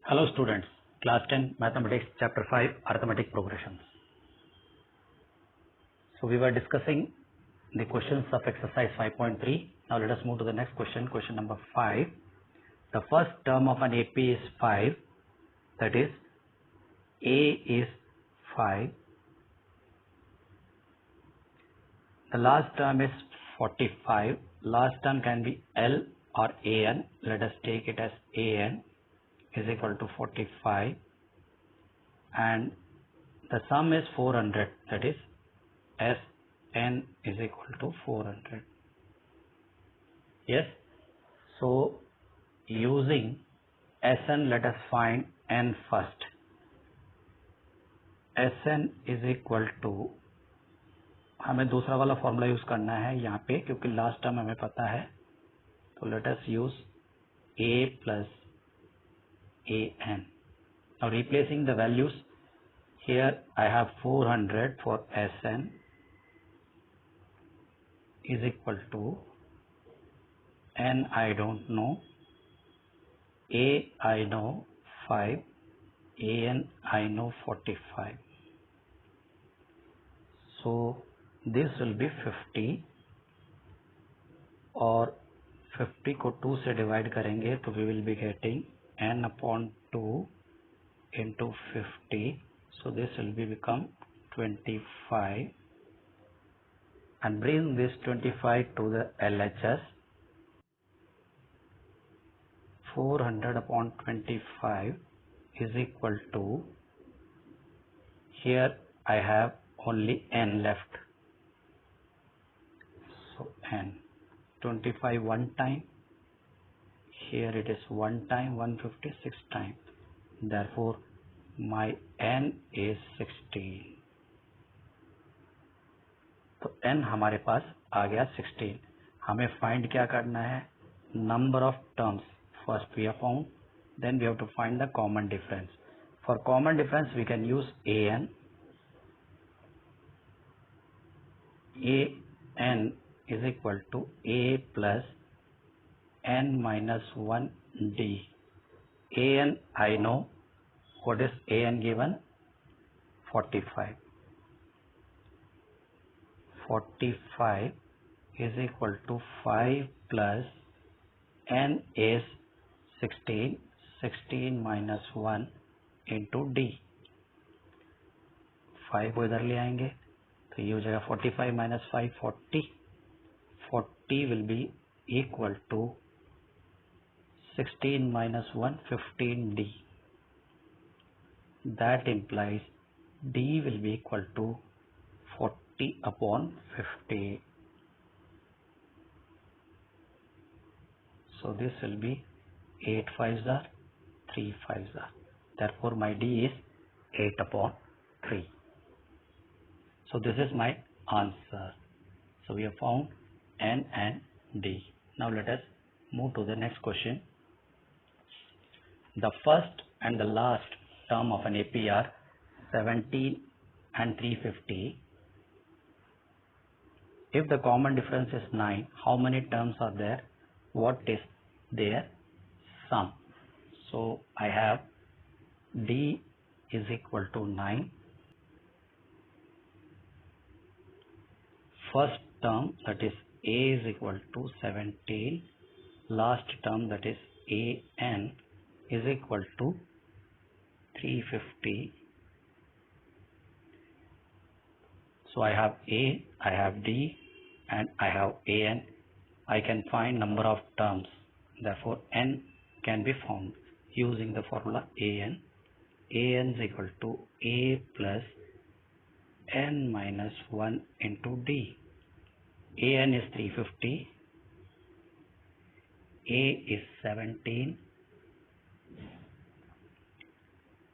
Hello students, class 10 mathematics chapter 5 arithmetic progressions. So we were discussing the questions of exercise 5.3. Now let us move to the next question, question number 5. The first term of an AP is 5, that is A is 5. The last term is 45. Last term can be L or AN. Let us take it as AN is equal to 45, and the sum is 400, that is Sn is equal to 400. Yes, so using Sn, let us find n first. Sn is equal to, हमें दूसरा वाला formula use करना है यहाँ पे क्योंकि last term हमें पता है, तो let us use a plus an. Now replacing the values, here I have 400 for Sn is equal to n I don't know, a I know 5, an I know 45. So this will be 50 और 50 को 2 से divide करेंगे तो we will be getting n upon 2 into 50. So this will be become 25, and bring this 25 to the LHS. 400 upon 25 is equal to, here I have only n left, so n. 25 one time, here it is one time, 156 times, therefore my n is 16. तो n हमारे पास आ गया 16. हमें find क्या करना है, number of terms. First we have found, then we have to find the common difference. For common difference we can use an. an is equal to a plus n minus 1 d. an I know. What is an given? 45. 45 is equal to 5 plus n is 16. 16 minus 1 into d. 5 को इधर ले आएंगे तो ये हो जाएगा 45 minus 5 40. 40 will be equal to 16 minus 1 15d. That implies d will be equal to 40 upon 50. So this will be 8 5s are 3 5s are. Therefore my d is 8 upon 3. So this is my answer. So we have found n and d. Now let us move to the next question. The first and the last term of an AP are 17 and 350. If the common difference is 9, how many terms are there? What is their sum? So I have d is equal to 9. First term, that is a is equal to 17. Last term, that is an is equal to 350. So I have a, I have d, and I have an. I can find number of terms. Therefore n can be found using the formula an. an is equal to a plus n minus 1 into d. an is 350, a is 17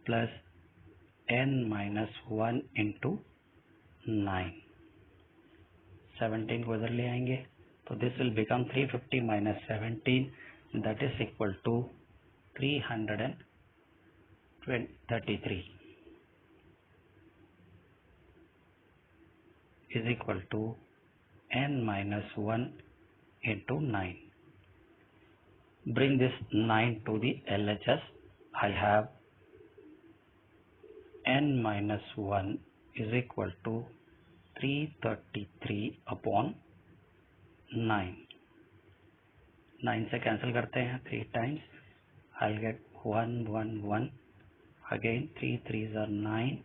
plus n minus 1 into 9. 17 को इधर ले आएंगे तो this will become 350 minus 17, that is equal to 333 is equal to n minus 1 into 9. Bring this 9 to the LHS. I have n minus 1 is equal to 333 upon 9. 9 से cancel करते हैं 3 times. I'll get 1 1 1. Again 3 3s are 9.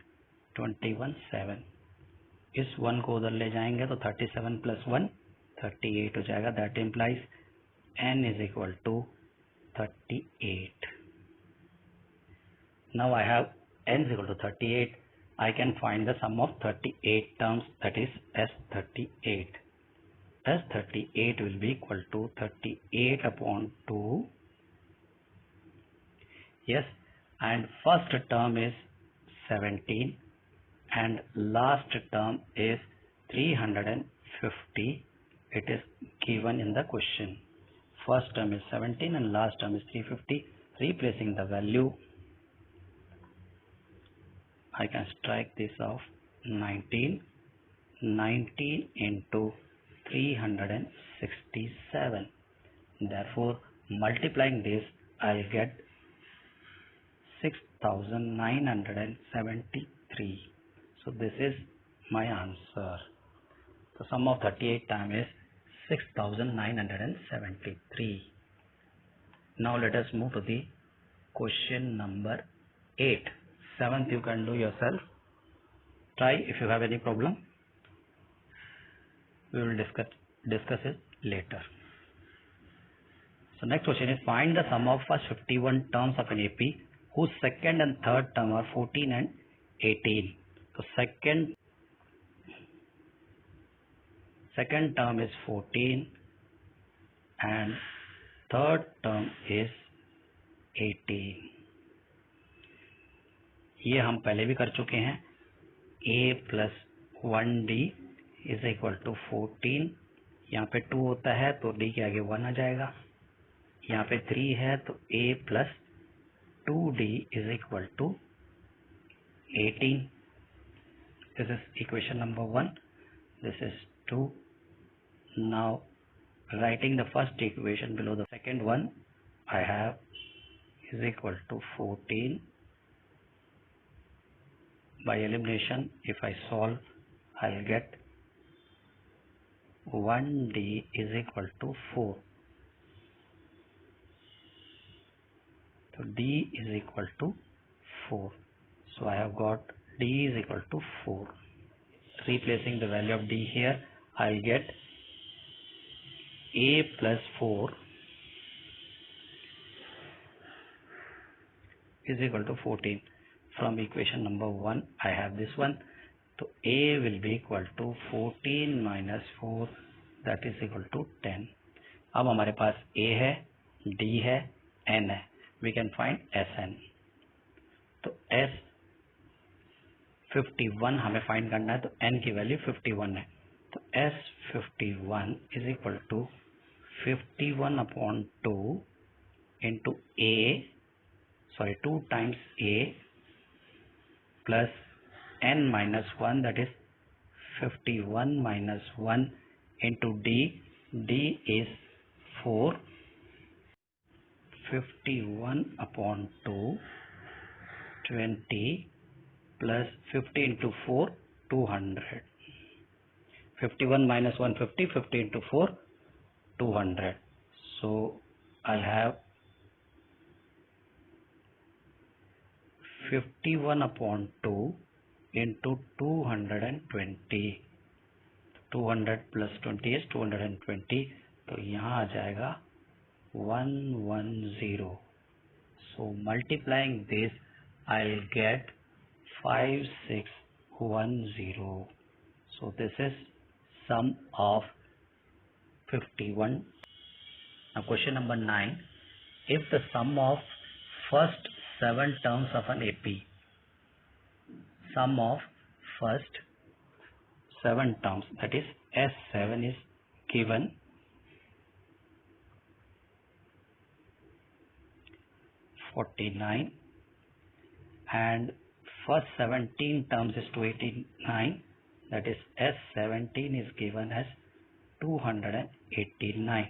21 7. इस 1 को उधर ले जाएंगे तो 37 plus 1 38 हो जाएगा. That implies n is equal to 38. Now I have n is equal to 38. I can find the sum of 38 terms, that is S38. S38 will be equal to 38 upon 2. Yes, and first term is 17 and last term is 350. It is given in the question. First term is 17 and last term is 350. Replacing the value, I can strike this off. 19 into 367. Therefore, multiplying this, I'll get 6973. So this is my answer. The sum of 38 times is 6973. Now let us move to the question number 8. 7th you can do yourself. Try if you have any problem. We will discuss it later. So next question is, find the sum of first 51 terms of an AP whose second and third term are 14 and 18. So second term is 14 and third term is 18. ये हम पहले भी कर चुके हैं. a plus 1d is equal to 14. यहाँ पे 2 होता है तो d के आगे 1 आ जाएगा. यहाँ पे 3 है तो a plus 2d is equal to 18. This is equation number 1. This is 2. Now writing the first equation below the second one, I have is equal to 14. By elimination, if I solve, I'll get 1d is equal to 4. So d is equal to 4. So I have got d is equal to 4. Replacing the value of d here, I'll get a plus 4 is equal to 14. From equation number 1, I have this one. So a will be equal to 14 minus 4, that is equal to 10. अब हमारे पास a है, d है, n है. We can find Sn. तो S51 हमें find करना है, तो n की वैल्यू 51 है. तो S51 is equal to 51 upon 2 into 2 times a plus n minus 1, that is 51 minus 1 into d. d is 4. 51 upon 2, 20 plus 50 into 4, 200. 51 minus 1, 50, 50 into 4, 200. So I have 51 upon 2 into 220. 200 plus 20 is 220. तो यहाँ आ जाएगा 110. So multiplying this, I'll get 5610. So this is sum of 51. Now question number 9. If the sum of first 7 terms of an AP, sum of first 7 terms, that is S7 is given, (49) and first 17 terms is 289, that is S17 is given as 289.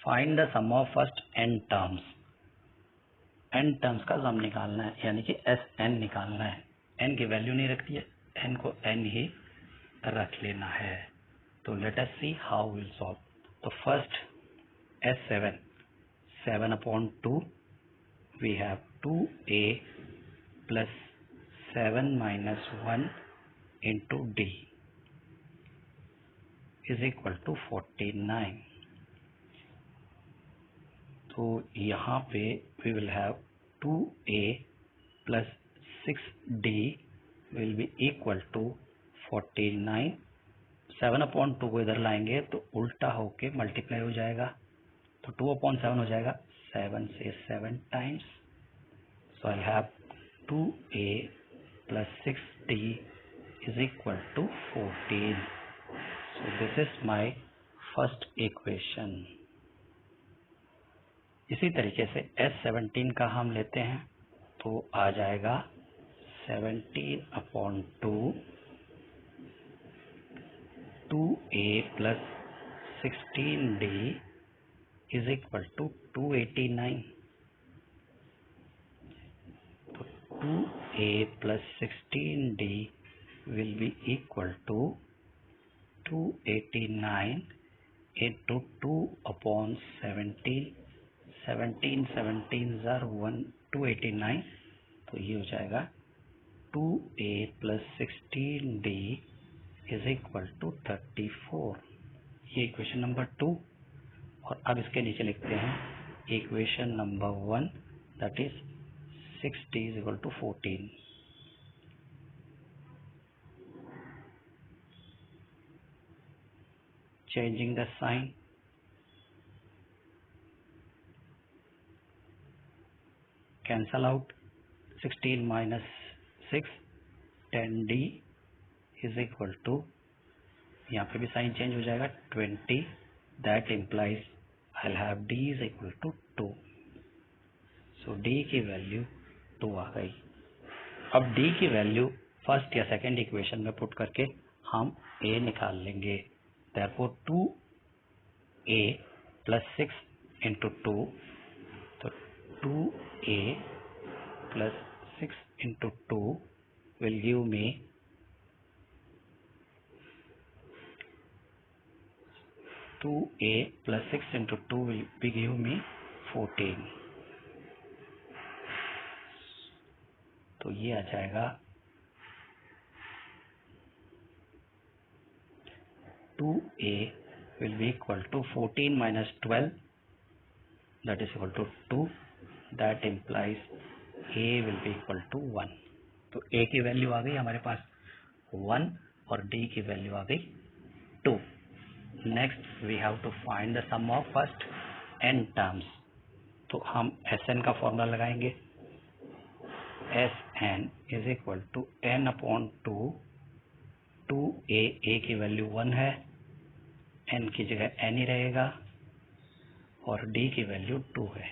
Find the sum of first n terms. n terms का सम निकालना है, यानी कि Sn निकालना है। n की value नहीं रखती है, n को n ही रख लेना है। तो let us see how will solve. तो first S7, 7/2 we have 2a plus 7 minus 1 into d is equal to 49. तो यहाँ पे we will have 2a plus 6d will be equal to 49. 7/2 को इधर लाएंगे तो उल्टा होके मल्टीप्लाई हो जाएगा, तो 2/7 हो जाएगा 7 से 7 times. So I'll have 2a plus 6d is equal to 14. So this is my first equation. इसी तरीके से S17 का हम लेते हैं तो आ जाएगा 17/2 2a plus 16d is equal to 289. तो 2a plus 16d will be equal to 289 into 2/17. 17 are 289, तो ये हो जाएगा 2a plus 16d is equal to 34. ये इक्वेशन नंबर 2। और अब इसके नीचे लिखते हैं equation number 1, that is 6d is equal to 14. Changing the sign, cancel out 16 minus 6, 10d is equal to, यहाँ पे भी साइन चेंज हो जाएगा 20. That implies I'll have d is equal to 2. So d की वैल्यू 2 आ गई। अब d की value first या सेकंड इक्वेशन में पुट करके हम a निकाल लेंगे। Therefore 2a plus 6 into 2, तो 2a plus 6 into 2 will give me 2a plus 6 into 2 will be give me 14. तो ये आ जाएगा 2a will be equal to 14 minus 12, that is equal to 2. That implies a will be equal to 1. तो a की value आ गई हमारे पास 1 और d की वैल्यू आ गई 2. Next we have to find the sum of first n terms. तो हम Sn का फॉर्मूला लगाएंगे, Sn is equal to n/2 2a की वैल्यू 1 है, n की जगह n ही रहेगा और d की वैल्यू 2 है।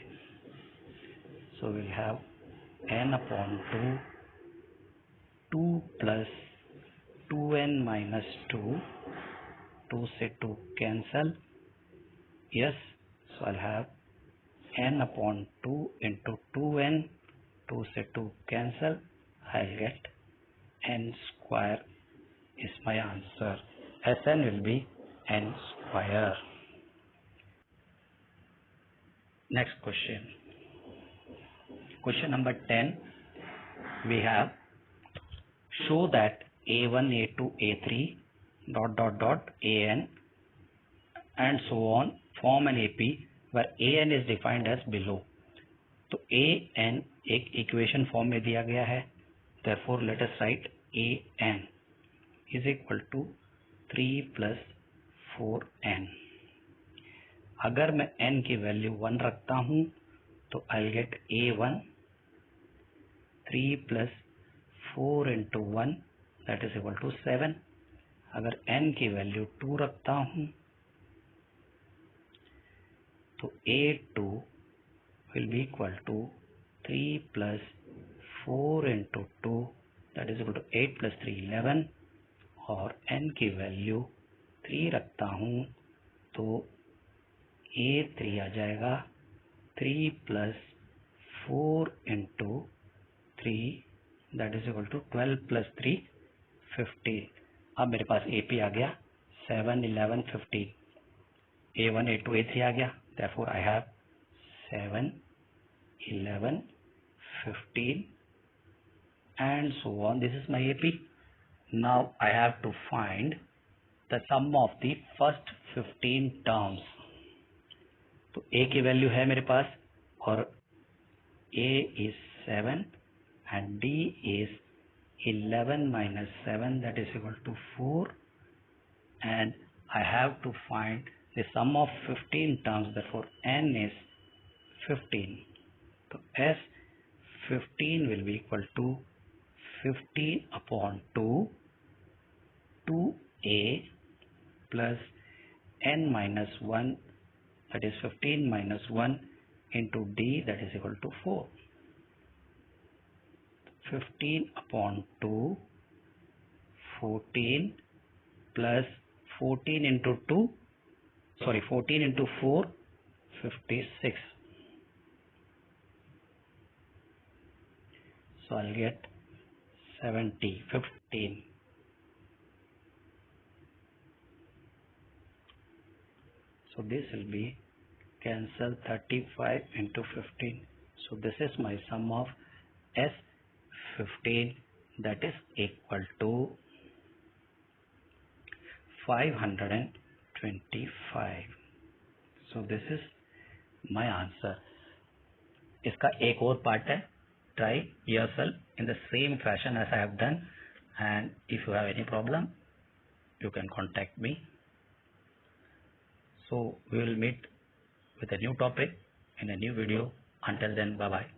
So will have n/2 2 plus 2n minus 2, 2 से 2 cancel, yes, so I'll have n/2 into 2n, 2 से 2 cancel, I'll get n square is my answer. Sn will be n square. Next question. Question number 10. We have show that a1, a2, a3 ... an and so on form an AP where an is defined as below. तो an एक equation form में दिया गया है, therefore let us write an is equal to 3 plus 4n. अगर मैं n की value 1 रखता हूं तो I'll get a1 3 plus 4 into 1, that is equal to 7. अगर n की वैल्यू 2 रखता हूं तो a2 will be equal to 3 plus 4 into 2, that is equal to 8 plus 3 11. और n की वैल्यू 3 रखता हूं तो a3 आ जाएगा 3 plus 4 into 3 that is equal to 12 plus 3 15. अब मेरे पास AP आ गया 7 11 15. A1 A2 A3 आ गया. Therefore I have 7 11 15 and so on. This is my AP. Now I have to find the sum of the first 15 terms. तो A की value है मेरे पास और A is 7 and D is 11 minus 7 that is equal to 4 and I have to find the sum of 15 terms, therefore N is 15. So S 15 will be equal to 15 upon 2 2A plus N minus 1 that is 15 minus 1 into D that is equal to 4. 15 upon 2 14 plus 14 into 2 sorry 14 into 4 56. So I'll get 70 15. So this will be cancel 35 into 15. So this is my sum of S15 that is equal to 525. So this is my answer. इसका एक और part है. Try yourself in the same fashion as I have done, and if you have any problem you can contact me. So we will meet with a new topic in a new video. Until then, bye bye.